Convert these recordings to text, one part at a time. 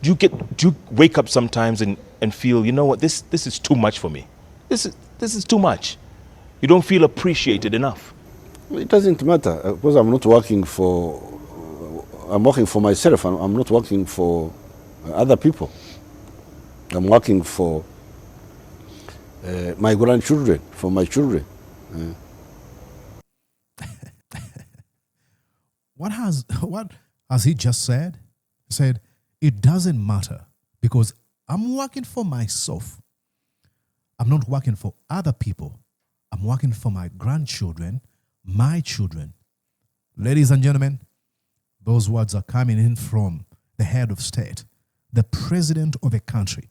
Do you wake up sometimes and feel, you know what, this is too much for me. This is too much. You don't feel appreciated enough. It doesn't matter because I'm not working for. I'm working for myself. I'm not working for other people. I'm working for my grandchildren, for my children. What has he just said? He said, it doesn't matter because I'm working for myself. I'm not working for other people. I'm working for my grandchildren, my children. Ladies and gentlemen, those words are coming in from the head of state, the president of a country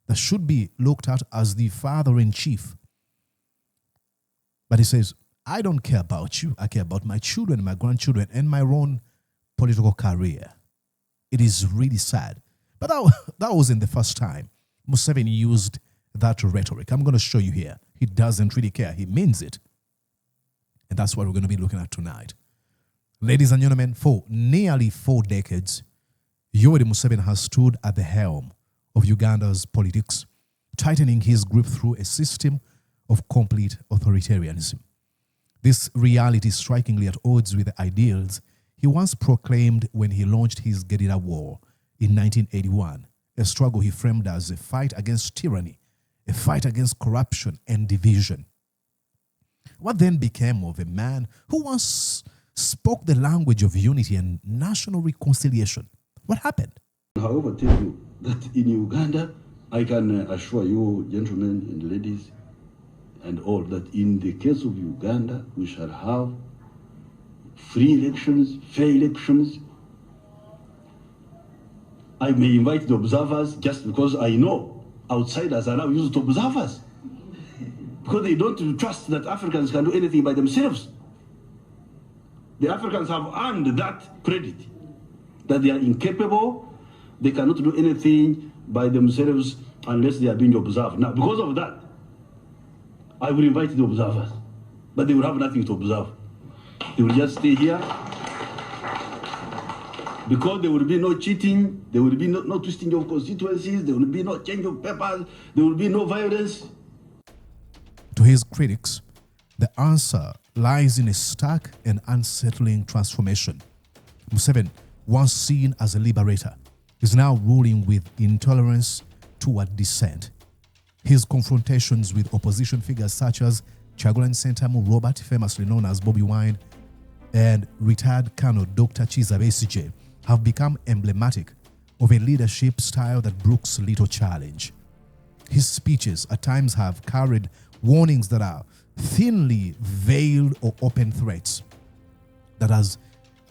that should be looked at as the father-in-chief. But he says, I don't care about you. I care about my children, my grandchildren, and my own political career. It is really sad. But that wasn't the first time Museveni used that rhetoric. I'm going to show you here. He doesn't really care. He means it. And that's what we're going to be looking at tonight. Ladies and gentlemen, for nearly 4 decades, Yoweri Museveni has stood at the helm of Uganda's politics, tightening his grip through a system of complete authoritarianism. This reality is strikingly at odds with the ideals he once proclaimed when he launched his guerrilla war in 1981, a struggle he framed as a fight against tyranny, a fight against corruption and division. What then became of a man who once spoke the language of unity and national reconciliation? What happened? However, tell you that in Uganda, I can assure you, gentlemen and ladies, and all, that in the case of Uganda, we shall have free elections, fair elections. I may invite the observers just because I know outsiders are now used to observers. Because they don't trust that Africans can do anything by themselves. The Africans have earned that credit, that they are incapable, they cannot do anything by themselves unless they are being observed. Now, because of that, I will invite the observers, but they will have nothing to observe. They will just stay here, because there will be no cheating, there will be no twisting of constituencies, there will be no change of papers, there will be no violence. To his critics, the answer lies in a stark and unsettling transformation. Museveni, once seen as a liberator, is now ruling with intolerance toward dissent. His confrontations with opposition figures such as Kyagulanyi Ssentamu Robert, famously known as Bobi Wine, and retired Colonel Dr. Kizza Besigye have become emblematic of a leadership style that brooks little challenge. His speeches at times have carried warnings that are thinly veiled or open threats that has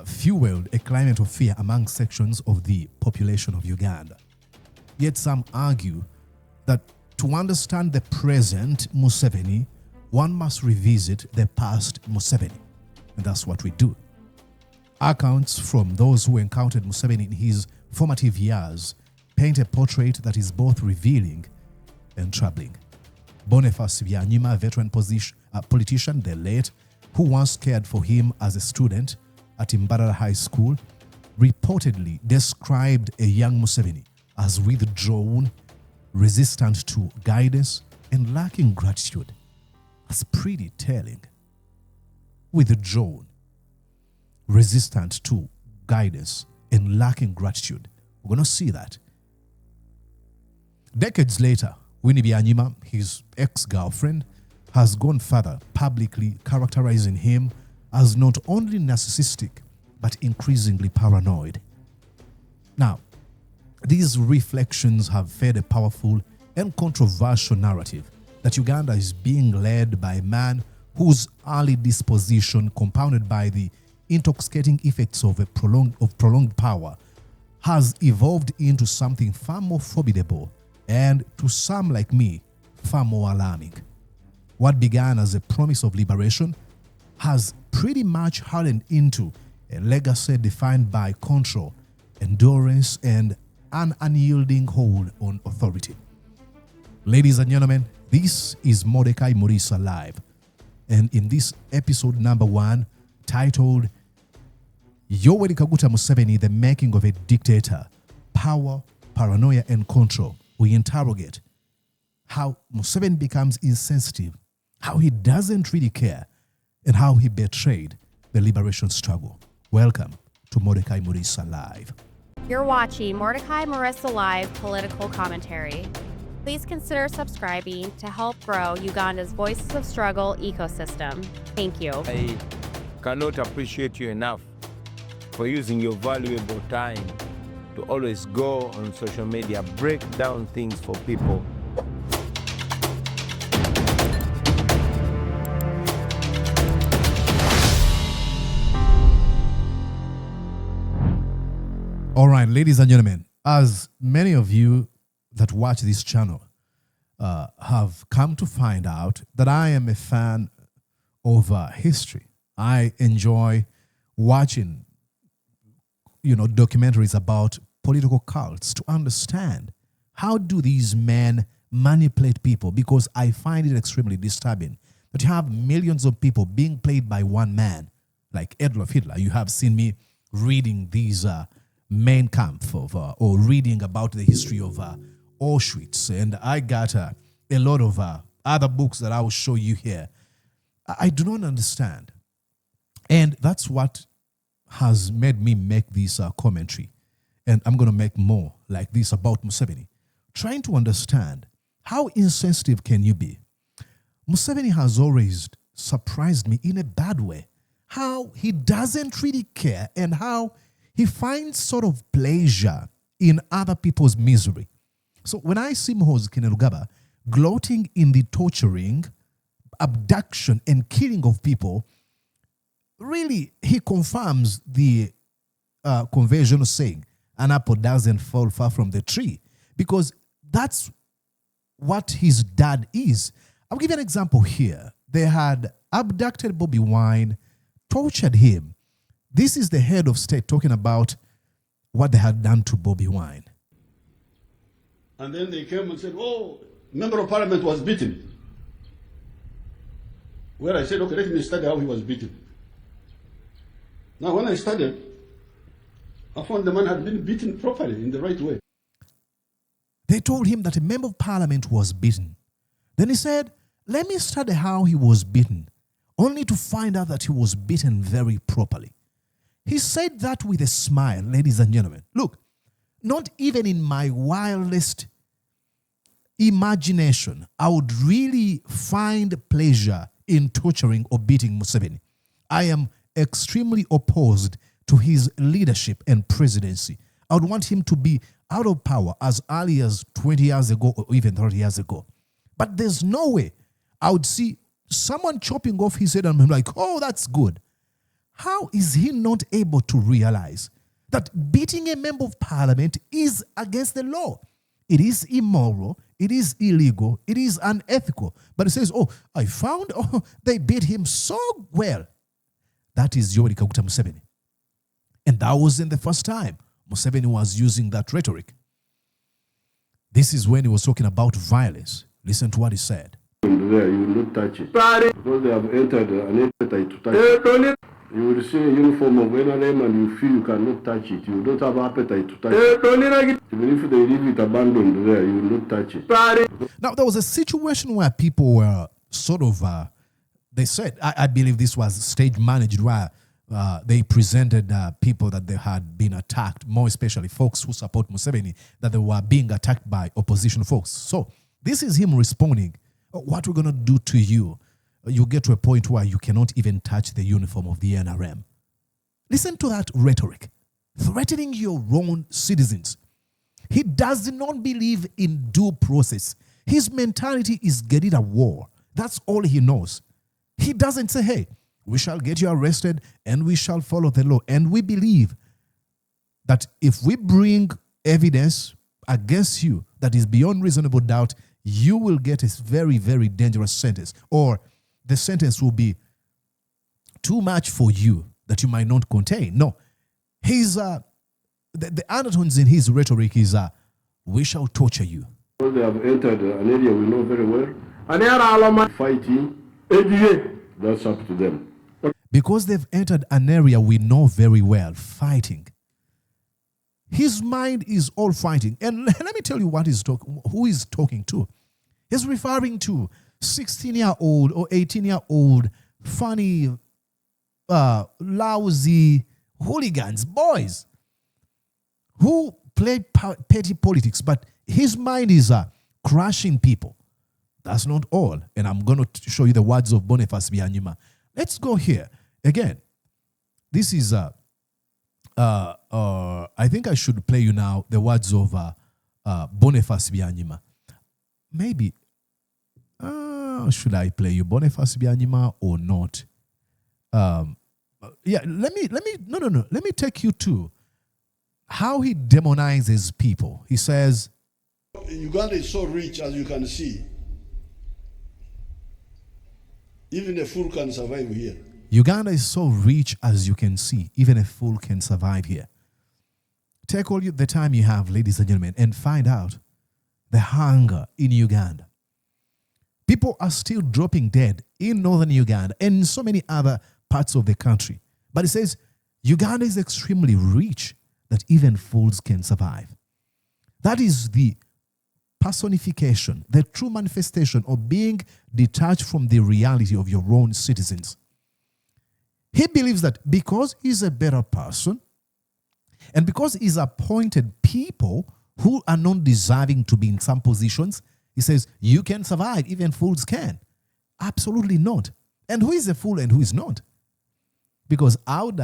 fueled a climate of fear among sections of the population of Uganda. Yet some argue that to understand the present Museveni, one must revisit the past Museveni. And that's what we do. Accounts from those who encountered Museveni in his formative years paint a portrait that is both revealing and troubling. Boniface Byanyima, a veteran politician, the late, who once cared for him as a student at Mbarara High School, reportedly described a young Museveni as withdrawn, resistant to guidance, and lacking gratitude. That's pretty telling. Withdrawn, resistant to guidance, and lacking gratitude. We're going to see that. Decades later, Winnie Byanyima, his ex-girlfriend, has gone further, publicly characterizing him as not only narcissistic, but increasingly paranoid. Now, these reflections have fed a powerful and controversial narrative that Uganda is being led by a man whose early disposition, compounded by the intoxicating effects of prolonged power, has evolved into something far more formidable and, to some like me, far more alarming. What began as a promise of liberation has pretty much hardened into a legacy defined by control, endurance, and an unyielding hold on authority. Ladies and gentlemen, this is Mordecai Murisa Live, and in this episode number 1, titled Yoweri Kaguta Museveni, The Making of a Dictator, Power, paranoia and control, we interrogate how Museveni becomes insensitive, how he doesn't really care, and how he betrayed the liberation struggle. Welcome to Mordecai Murisa Live. You're watching Mordecai Murisa Live political commentary. Please consider subscribing to help grow Uganda's Voices of Struggle ecosystem. Thank you. I cannot appreciate you enough for using your valuable time to always go on social media, break down things for people. All right, ladies and gentlemen, as many of you that watch this channel have come to find out that I am a fan of history. I enjoy watching, documentaries about political cults to understand how do these men manipulate people, because I find it extremely disturbing that you have millions of people being played by one man, like Adolf Hitler. You have seen me reading these Mein Kampf or reading about the history of Auschwitz, and I got a lot of other books that I will show you here. I do not understand, and that's what has made me make this commentary, and I'm going to make more like this about Museveni, trying to understand how insensitive can you be. Museveni has always surprised me in a bad way, how he doesn't really care and how he finds sort of pleasure in other people's misery. So when I see Muhoozi Kainerugaba gloating in the torturing, abduction, and killing of people, really he confirms the conventional saying, an apple doesn't fall far from the tree, because that's what his dad is. I'll give you an example here. They had abducted Bobi Wine, tortured him. This is the head of state talking about what they had done to Bobi Wine. And then they came and said, oh, member of parliament was beaten. Where I said, okay, let me study how he was beaten. Now, when I studied, I found the man had been beaten properly in the right way. They told him that a member of parliament was beaten. Then he said, let me study how he was beaten, only to find out that he was beaten very properly. He said that with a smile, ladies and gentlemen. Look, not even in my wildest imagination, I would really find pleasure in torturing or beating Museveni. I am extremely opposed to his leadership and presidency. I would want him to be out of power as early as 20 years ago or even 30 years ago. But there's no way I would see someone chopping off his head and I'm like, oh, that's good. How is he not able to realize that beating a member of parliament is against the law? It is immoral, it is illegal, it is unethical. But he says, oh, I found, they beat him so well. That is Yoweri Museveni. And that wasn't the first time Museveni was using that rhetoric. This is when he was talking about violence. Listen to what he said. There, you will not touch it. Because they have entered an appetite to touch it. You will see a uniform of NRM and you feel you cannot touch it. You don't have appetite to touch it. Even if they leave it abandoned there, you will not touch it. Now, there was a situation where people were sort of, they said, I believe this was stage managed, where they presented people that they had been attacked, more especially folks who support Museveni, that they were being attacked by opposition folks. So this is him responding, what we're going to do to you. You get to a point where you cannot even touch the uniform of the NRM. Listen to that rhetoric, threatening your own citizens. He does not believe in due process. His mentality is guerrilla war. That's all he knows. He doesn't say, hey, we shall get you arrested and we shall follow the law. And we believe that if we bring evidence against you that is beyond reasonable doubt, you will get a very, very dangerous sentence, or the sentence will be too much for you that you might not contain. No, his the undertones in his rhetoric is we shall torture you. Because they have entered an area we know very well. Fighting, that's up to them. Because they've entered an area we know very well, fighting. His mind is all fighting. And let me tell you who he's talking to. He's referring to 16-year-old or 18-year-old funny, lousy hooligans, boys who play petty politics, but his mind is crushing people. That's not all. And I'm going to show you the words of Boniface Byanyima. Let's go here. Again, this is, I think I should play you now the words of Boniface Byanyima. Maybe, should I play you Boniface Byanyima or not? Yeah, let me take you to how he demonizes people. He says, Uganda is so rich, as you can see. Even a fool can survive here. Uganda is so rich, as you can see. Even a fool can survive here. Take all the time you have, ladies and gentlemen, and find out the hunger in Uganda. People are still dropping dead in northern Uganda and in so many other parts of the country. But it says Uganda is extremely rich that even fools can survive. That is the personification, the true manifestation of being detached from the reality of your own citizens. He believes that because he's a better person and because he's appointed people who are not deserving to be in some positions, he says, you can survive, even fools can. Absolutely not. And who is a fool and who is not? Because I would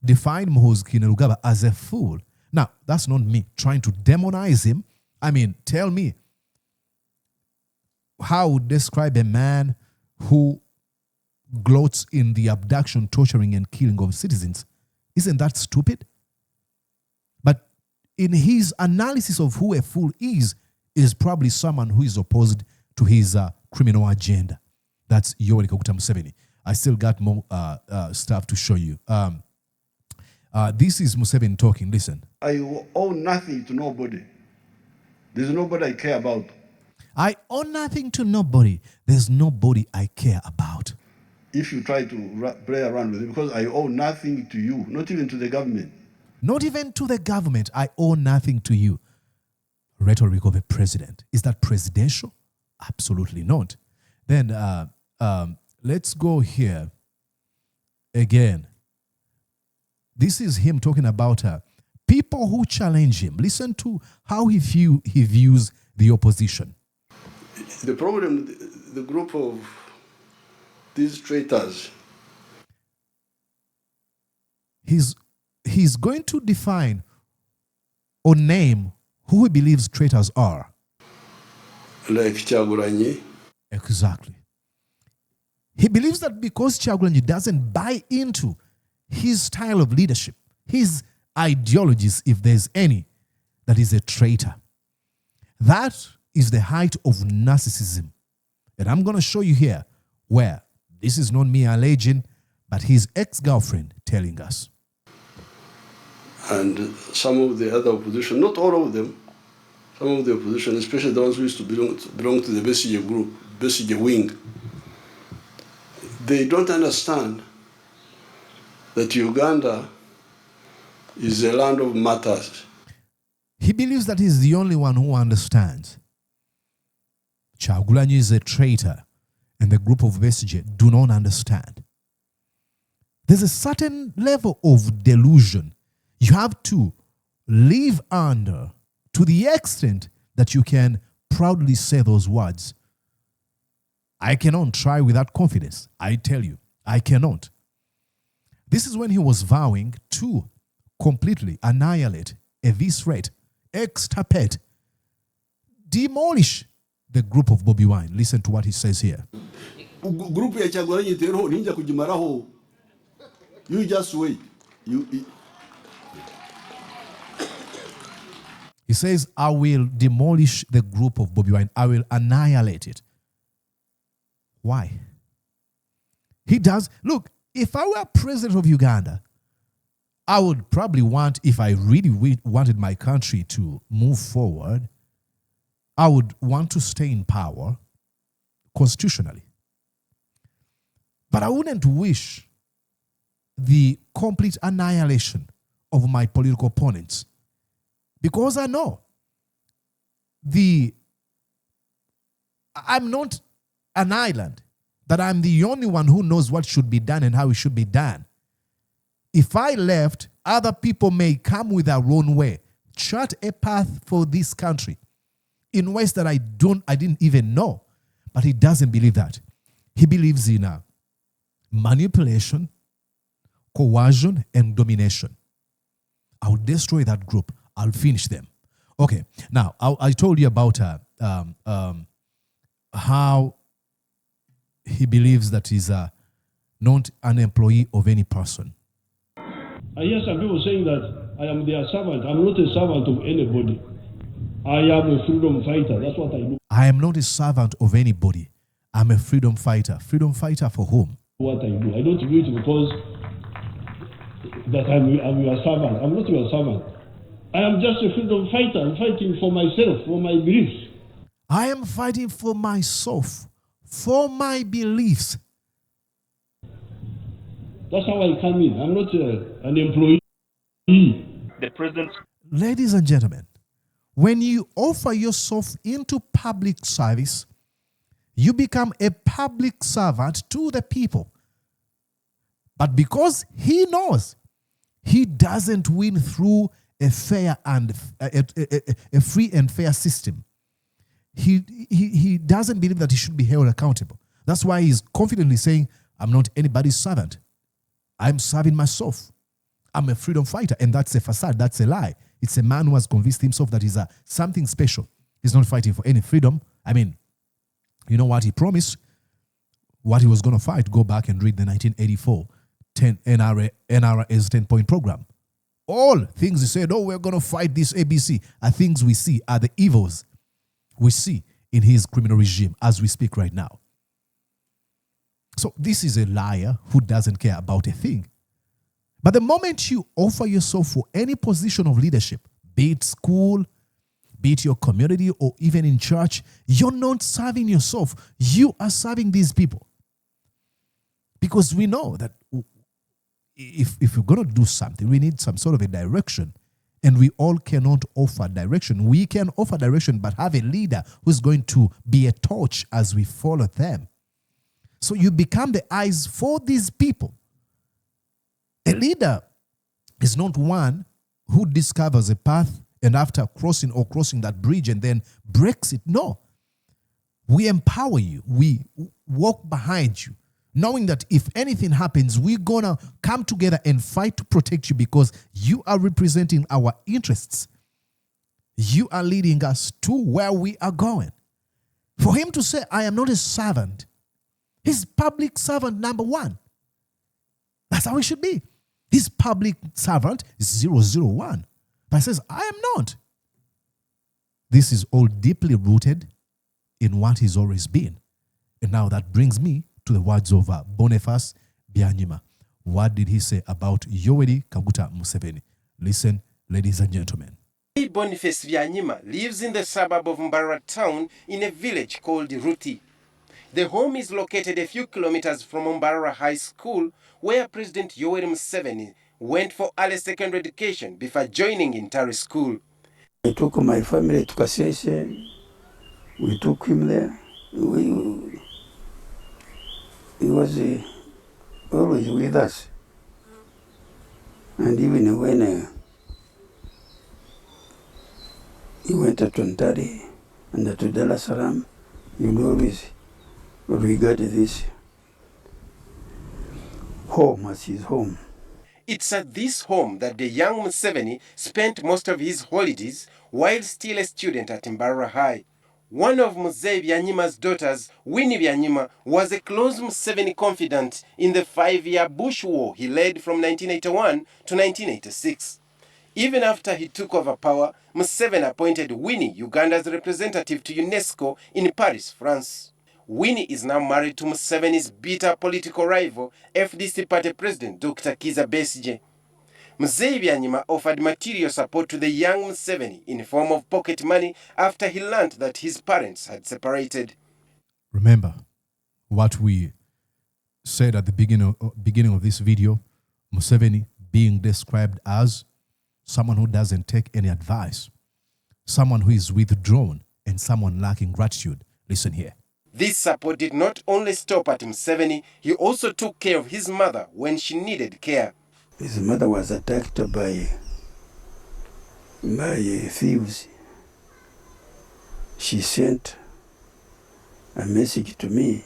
define Muhoozi Kainerugaba as a fool. Now, that's not me trying to demonize him. I mean, tell me how would describe a man who gloats in the abduction, torturing, and killing of citizens. Isn't that stupid? But in his analysis of who a fool is probably someone who is opposed to his criminal agenda. That's Yoweri Museveni. I still got more stuff to show you. This is Museveni talking. Listen. I owe nothing to nobody. There's nobody I care about. I owe nothing to nobody. There's nobody I care about. If you try to play around with it, because I owe nothing to you, not even to the government. Not even to the government. I owe nothing to you. Rhetoric of a president. Is that presidential? Absolutely not. Then let's go here again. This is him talking about people who challenge him. Listen to how he views the opposition. The problem, the group of these traitors. He's going to define or name who he believes traitors are. Like Kyagulanyi. Exactly. He believes that because Kyagulanyi doesn't buy into his style of leadership, his ideologies, if there's any, that is a traitor. That is the height of narcissism. And I'm going to show you here where this is not me alleging, but his ex-girlfriend telling us. And some of the other opposition, not all of them, some of the opposition, especially the ones who used to belong to the Besigye group, Besigye wing, they don't understand that Uganda is a land of martyrs. He believes that he's the only one who understands. Kyagulanyi is a traitor, and the group of Besigye do not understand. There's a certain level of delusion you have to live under to the extent that you can proudly say those words. I cannot try without confidence. I tell you, I cannot. This is when he was vowing to completely annihilate, eviscerate, extirpate, demolish the group of Bobi Wine. Listen to what he says here. Group ya Kyagulanyi tero ninja kujimaraho. You just wait. He says, I will demolish the group of Bobi Wine. I will annihilate it. Why? He does. Look, if I were president of Uganda, I would probably want, if I really wanted my country to move forward, I would want to stay in power constitutionally. But I wouldn't wish the complete annihilation of my political opponents Because I know I'm not an island, that I'm the only one who knows what should be done and how it should be done. If I left, other people may come with their own way, chart a path for this country in ways that I didn't even know. But he doesn't believe that. He believes in manipulation, coercion, and domination. I'll destroy that group. I'll finish them. Okay. Now, I told you about how he believes that he's not an employee of any person. I hear some people saying that I am their servant. I'm not a servant of anybody. I am a freedom fighter. That's what I do. I am not a servant of anybody. I'm a freedom fighter. Freedom fighter for whom? What I do. I don't do it because that I'm your servant. I'm not your servant. I am just a freedom fighter. I'm fighting for myself, for my beliefs. I am fighting for myself, for my beliefs. That's how I come in. I'm not an employee. The president. Ladies and gentlemen, when you offer yourself into public service, you become a public servant to the people. But because he knows he doesn't win through a fair and a free and fair system, he doesn't believe that he should be held accountable. That's why he's confidently saying, I'm not anybody's servant. I'm serving myself. I'm a freedom fighter. And that's a facade. That's a lie. It's a man who has convinced himself that he's something special. He's not fighting for any freedom. I mean, you know what he promised? What he was going to fight? Go back and read the 1984 NRA's 10-point program. All things he said, oh, we're going to fight this ABC, are things we see, are the evils we see in his criminal regime as we speak right now. So this is a liar who doesn't care about a thing. But the moment you offer yourself for any position of leadership, be it school, be it your community, or even in church, you're not serving yourself. You are serving these people. Because we know that if we're going to do something, we need some sort of a direction. And we all cannot offer direction. We can offer direction, but have a leader who's going to be a torch as we follow them. So you become the eyes for these people. A leader is not one who discovers a path and after crossing that bridge and then breaks it. No. We empower you. We walk behind you, knowing that if anything happens, we're going to come together and fight to protect you because you are representing our interests. You are leading us to where we are going. For him to say, I am not a servant, he's public servant number one. That's how he should be. He's public servant 001. But he says, I am not. This is all deeply rooted in what he's always been. And now that brings me to the words of Boniface Byanyima. What did he say about Yoweri Kaguta Museveni? Listen, ladies and gentlemen. Boniface Byanyima lives in the suburb of Mbarara town in a village called Rhetoric. The home is located a few kilometers from Mbarara High School, where President Yoweri Museveni went for early secondary education before joining Intare School. I took my family to Kasese. We took him there. He was always with us. And even when he went to Intare and to Dar es Salaam, he would always regard this home as his home. It's at this home that the young Museveni spent most of his holidays while still a student at Mbarara High. One of Mzee Byanyima's daughters, Winnie Byanyima, was a close Museveni confidant in the 5-year Bush War he led from 1981 to 1986. Even after he took over power, Museveni appointed Winnie Uganda's representative to UNESCO in Paris, France. Winnie is now married to Museveni's bitter political rival, FDC party president Dr. Kizza Besigye. Mzee Byanyima offered material support to the young Museveni in the form of pocket money after he learned that his parents had separated. Remember what we said at the beginning of this video, Museveni being described as someone who doesn't take any advice, someone who is withdrawn, and someone lacking gratitude. Listen here. This support did not only stop at Museveni, he also took care of his mother when she needed care. His mother was attacked by thieves. She sent a message to me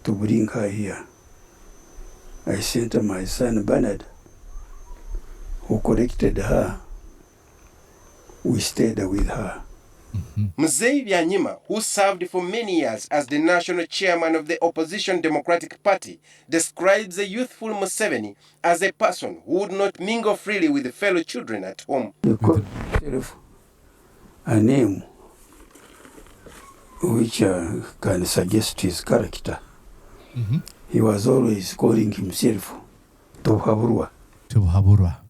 to bring her here. I sent my son Bernard, who corrected her. We stayed with her. Winnie Byanyima, who served for many years as the national chairman of the opposition Democratic Party, describes the youthful Museveni as a person who would not mingle freely with fellow children at home. He called himself a name which can suggest his character. He was always calling himself Tohaburwa. Tohaburwa.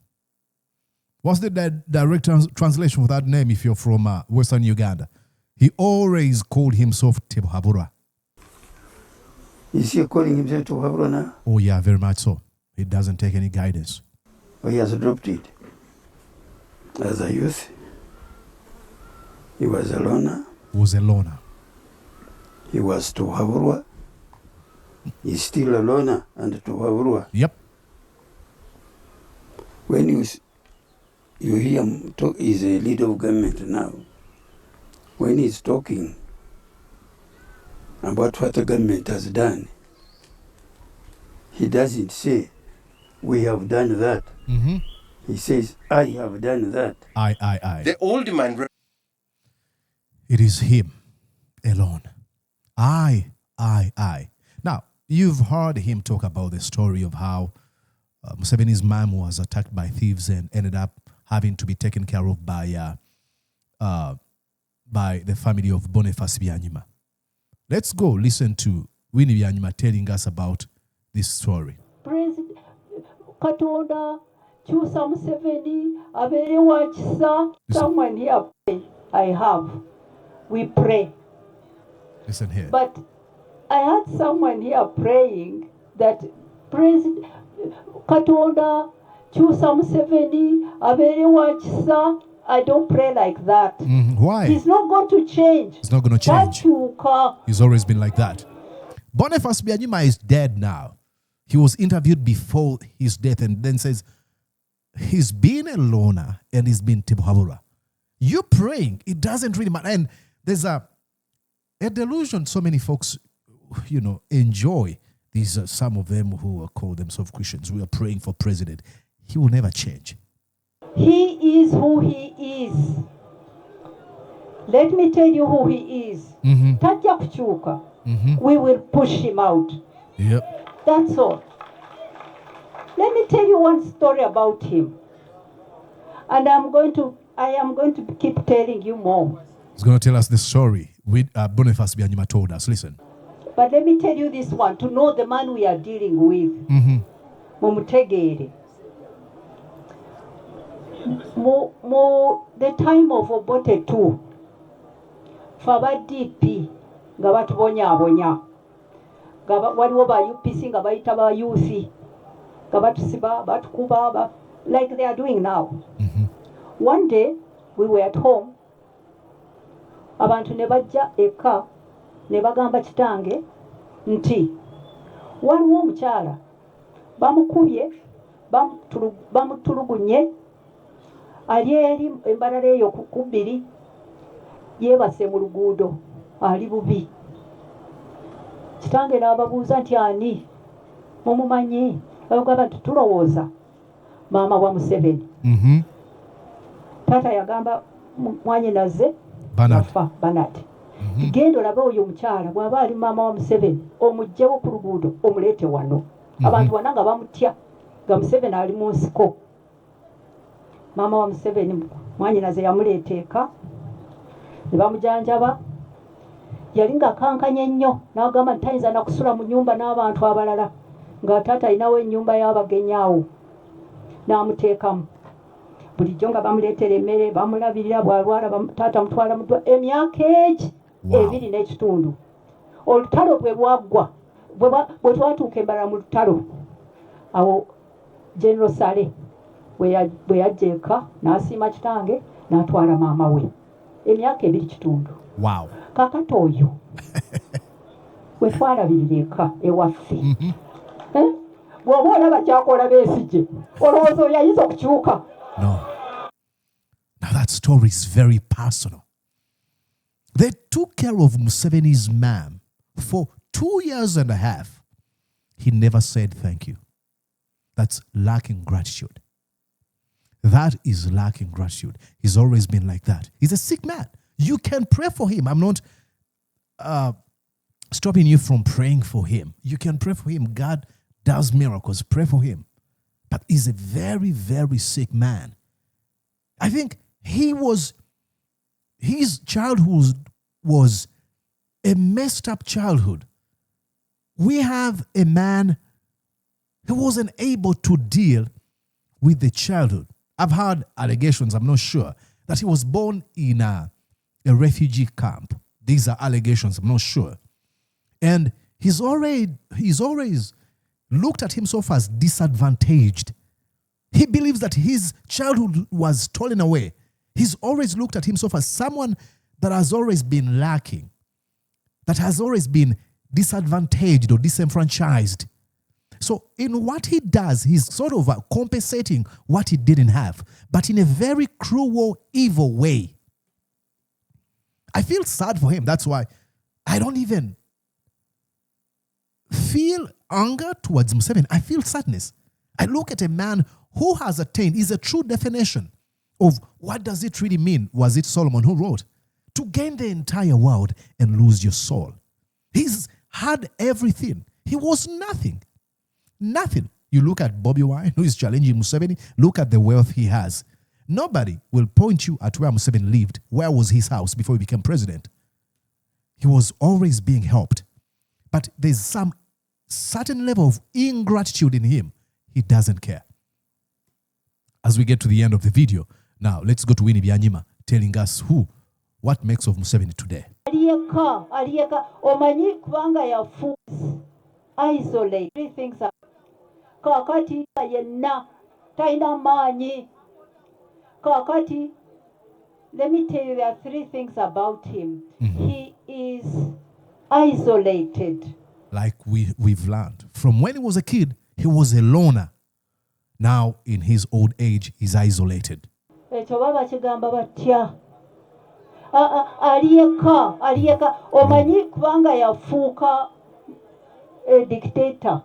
What's the direct translation for that name if you're from Western Uganda? He always called himself Tohaburwa. Is he calling himself Tohaburwa now? Oh yeah, very much so. He doesn't take any guidance. Oh, he has dropped it. As a youth, he was a loner. Was a loner. He was Tohaburwa. He's still a loner and Tohaburwa. Yep. When you hear him talk, he's a leader of government now. When he's talking about what the government has done, he doesn't say, we have done that. He says, I have done that. I. The old man... It is him alone. I. Now, you've heard him talk about the story of how Museveni's mom was attacked by thieves and ended up having to be taken care of by the family of Boniface Byanyima. Let's go listen to Winnie Byanyima telling us about this story. President Katonda Chusa Museveni Abere Wachisa. Someone here pray. I have. We pray. Listen here. But I had someone here praying that President Katonda Chusa Museveni Abere Wachisa. I don't pray like that. Why? He's not going to change. He's not going to change. He's always been like that. Boniface Byanyima is dead now. He was interviewed before his death and then says he's been a loner and he's been Tibuhabura. You're praying. It doesn't really matter. And there's a delusion so many folks, enjoy. These are some of them who call themselves Christians. We are praying for president. He will never change. He is who he is. Let me tell you who he is. Tajja kuchuka. We will push him out. Yep. That's all. Let me tell you one story about him. And I am going to keep telling you more. He's going to tell us the story with Boniface Byanyima told us. Listen. But let me tell you this one, to know the man we are dealing with. Mumutegere. The time of Obote 2, Faba DP, nga batubonya, waliwo ba UPC nga bayita ba youth, nga batusiba, batukuba, like they are doing now. One day, we were at home, abantu ne bajja eka, ne bagamba kitange, nti, waliwo omukyala, bamukubye, bamutulugunye, ali eri embalala eyo ku bbiri yeebase mu luguudo ali bubi. Kitange n'ababuuza nti ani mumumanyi? Abagamba nti tulowooza maama wa Museveni. Taata yagamba mwanyinaze afa Bernard. Genda olabe oyo omukyala bw'aba ali maama wa Museveni omugyewo ku luguudo omuleete wano. Abantu bonna nga bamutya nga Museveni ali mu nsiko. Mama wa Museveni mwanyinaze yamuleeta eka ne bamujanjaba. Yali ng'akankanye nnyo n'agamba nti tayinza na kusula mu nnyumba n'abantu abalala ng'ataata alinawo ennyumba y'abagenyi awo n'amuteekamu. Bulijjo nga bamuleetera emmere bamulabirira bw'alwala taata mutwala mu ddwaliro emyaka egi 2 n'ekitundu. Olutalo bwe lwaggwa bwe twatuuka embalala mu lutalo awo General Sale bwe yajja eka n'asiima kitange n'atwala maama we emyaka 2 kitundu. Wow. Kakati oyo we twalabirira eka ewaffe bw'oba olaba kyakola Besigye olowooza oyo ayinza okukyuka. No. Now that story is very personal. They took care of Museveni's mom for 2.5 years. He never said thank you. That's lacking gratitude. That is lacking gratitude. He's always been like that. He's a sick man. You can pray for him. I'm not stopping you from praying for him. You can pray for him. God does miracles. Pray for him. But he's a very, very sick man. I think his childhood was a messed up childhood. We have a man who wasn't able to deal with the childhood. I've heard allegations, I'm not sure, that he was born in a refugee camp. These are allegations, I'm not sure. And he's always looked at himself as disadvantaged. He believes that his childhood was stolen away. He's always looked at himself as someone that has always been lacking, that has always been disadvantaged or disenfranchised. So in what he does, he's sort of compensating what he didn't have, but in a very cruel, evil way. I feel sad for him. That's why I don't even feel anger towards Museveni. I feel sadness. I look at a man who has attained, is a true definition of what does it really mean. Was it Solomon who wrote? To gain the entire world and lose your soul. He's had everything. He was nothing. Nothing. You look at Bobi Wine, who is challenging Museveni. Look at the wealth he has. Nobody will point you at where Museveni lived. Where was his house before he became president? He was always being helped. But there's some certain level of ingratitude in him. He doesn't care. As we get to the end of the video, now let's go to Winnie Byanyima telling us what makes of Museveni today. Aliyeka omanyi kubanga ya fools isolate three things kakati yenna taina manyi kakati. Let me tell you, there are 3 things about him. He is isolated. Like we've learned. From when he was a kid, he was a loner. Now, in his old age, he's isolated. Aliyeka omanyi kubanga yafuuka dictator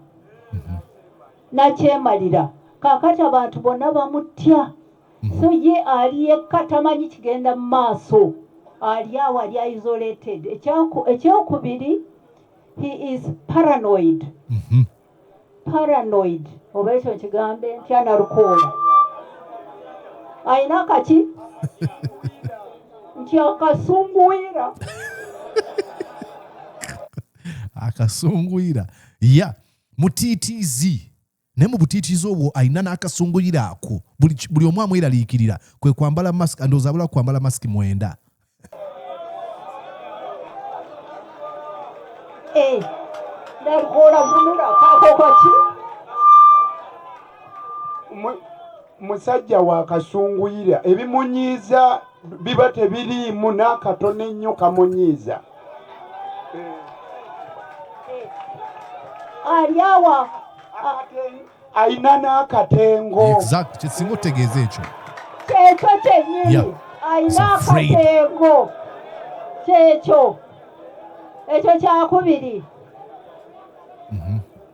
nakyemalira kakati abantu bonna bamutya. So ye aliyeka tamanyi kigenda mu maaso, ali awo ali isolated. Ekyokubiri, he is paranoid. Paranoid oba ekyo kigambe ntya narukoola ayina kaki nti akasunguyira akasunguyira ya mutiitizi ne mu butiitizi obwo ayina n'akasunguyira ako buli omu amweraliikirira kwe kwambala masiki, ndowooza abula kwambala masiki 9. narukoola vunula kako kaki musajja wa kasunguyira ebimunyiiza biba tebiriimu n'akatono ennyo kamunyiiza. ali awa ayina n'akatengo. Exact. Kisinga otegeeza ekyo. Kyekyo kyennyini ayina akatengo. Kyekyo ekyo kyakubiri.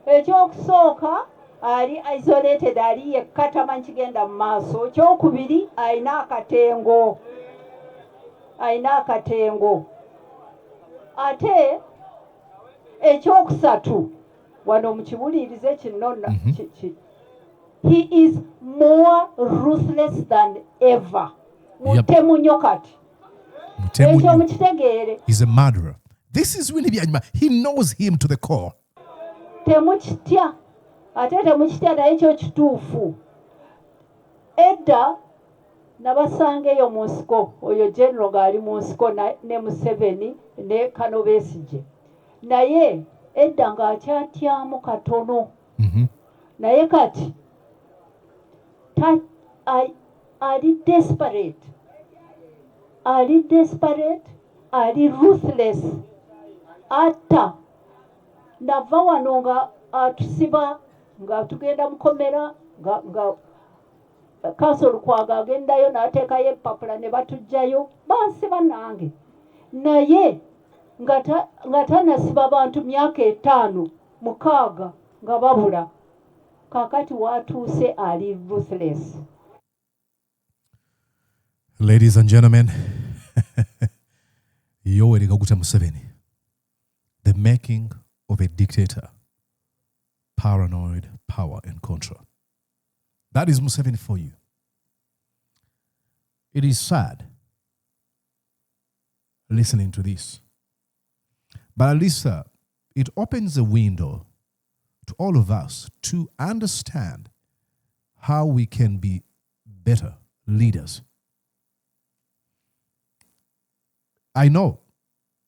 Ekyokusooka ali isolated, ali yekka tamanyi kigenda mu maaso. Ekyokubiri ayina akatengo. Ate ekyokusatu wano mukiwulirize kino, he is more ruthless than ever. Mutemu nnyo kati. Ekyo mukitegeere. He's a murderer. This is Winnie Byanyima. He knows him to the core. Temukitya. Ate temukitya naye kyo kituufu. Edda nabasanga eyo mu nsiko, oyo general ng'ali mu nsiko ne Museveni ne Kano Besigye. Naye edda ng'akyatyamu katono. Naye kati ali desperate, ali ruthless, atta nava wano nga atusiba nga tugenda mukomera nga Kasolo kwaga agendayo n'ateekayo epapula ne batujjayo bansiba nange naye nga tanasiba bantu myaka 5 6 nga babula kakati watuuse ali ruthless. Ladies and gentlemen, Yoweri Museveni, the making of a dictator, paranoid, power and control. That is Museveni for you. It is sad listening to this. But at least it opens a window to all of us to understand how we can be better leaders. I know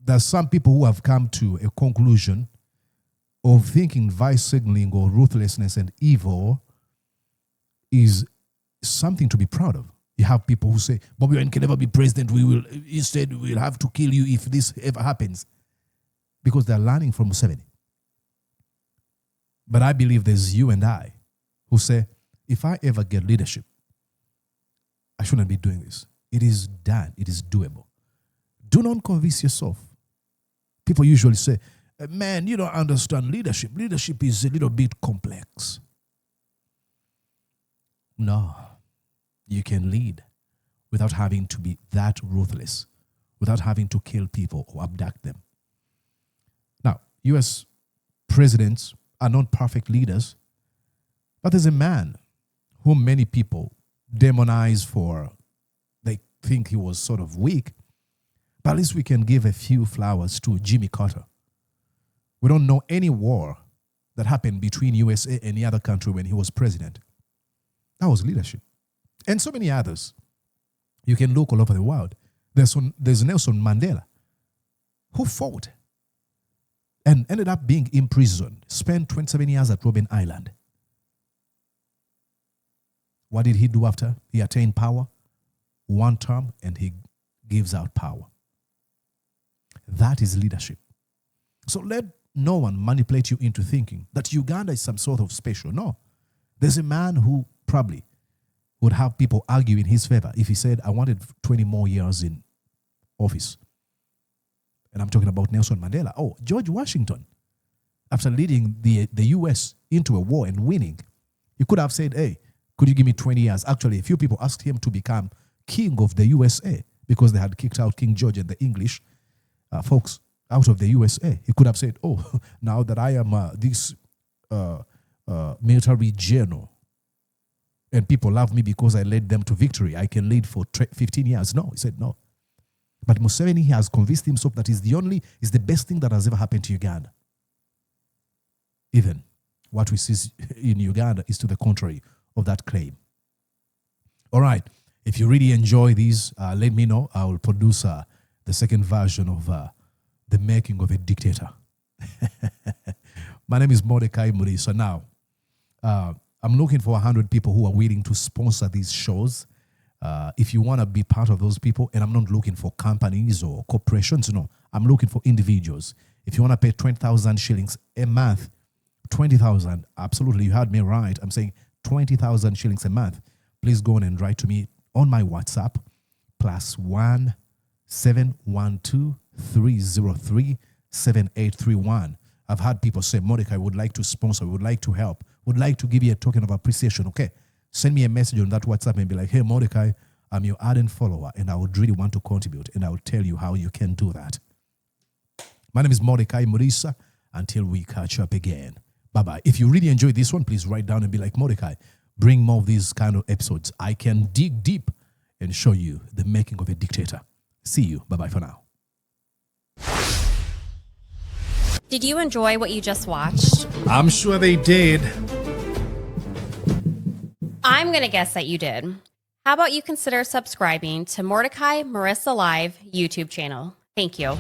there are some people who have come to a conclusion of thinking vice signaling or ruthlessness and evil is something to be proud of. You have people who say, Bobi Wine can never be president. We'll have to kill you if this ever happens. Because they're learning from Museveni. But I believe there's you and I who say, if I ever get leadership, I shouldn't be doing this. It is done. It is doable. Do not convince yourself. People usually say, man, you don't understand leadership. Leadership is a little bit complex. No, you can lead without having to be that ruthless, without having to kill people or abduct them. Now, U.S. presidents are not perfect leaders, but there's a man whom many people demonize for, they think he was sort of weak, but at least we can give a few flowers to Jimmy Carter. We don't know any war that happened between USA and any other country when he was president. That was leadership. And so many others. You can look all over the world. There's Nelson Mandela, who fought and ended up being imprisoned, spent 27 years at Robben Island. What did he do after? He attained power, 1 term, and he gives out power. That is leadership. So let no one manipulate you into thinking that Uganda is some sort of special. No. There's a man who probably would have people argue in his favor if he said, I wanted 20 more years in office. And I'm talking about Nelson Mandela. Oh, George Washington, after leading the U.S. into a war and winning, he could have said, hey, could you give me 20 years? Actually, a few people asked him to become king of the USA because they had kicked out King George and the English folks out of the USA. He could have said, oh, now that I am this military general, and people love me because I led them to victory, I can lead for 15 years. No, he said no. But Museveni has convinced himself that is the best thing that has ever happened to Uganda. Even what we see in Uganda is to the contrary of that claim. All right. If you really enjoy these, let me know. I will produce the second version of The Making of a Dictator. My name is Mordecai Murisa. Now, I'm looking for 100 people who are willing to sponsor these shows. If you want to be part of those people, and I'm not looking for companies or corporations, no, I'm looking for individuals. If you want to pay 20,000 shillings a month, 20,000, absolutely, you heard me right. I'm saying 20,000 shillings a month. Please go on and write to me on my WhatsApp, +1 712 303 7831. I've had people say, Mordecai, would like to sponsor, would like to help, would like to give you a token of appreciation. Okay, send me a message on that WhatsApp and be like, hey, Mordecai, I'm your ardent follower and I would really want to contribute, and I will tell you how you can do that. My name is Mordecai Murisa. Until we catch up again. Bye-bye. If you really enjoyed this one, please write down and be like, Mordecai, bring more of these kind of episodes. I can dig deep and show you the making of a dictator. See you. Bye-bye for now. Did you enjoy what you just watched? I'm sure they did. I'm going to guess that you did. How about you consider subscribing to Mordecai Marissa Live YouTube channel? Thank you.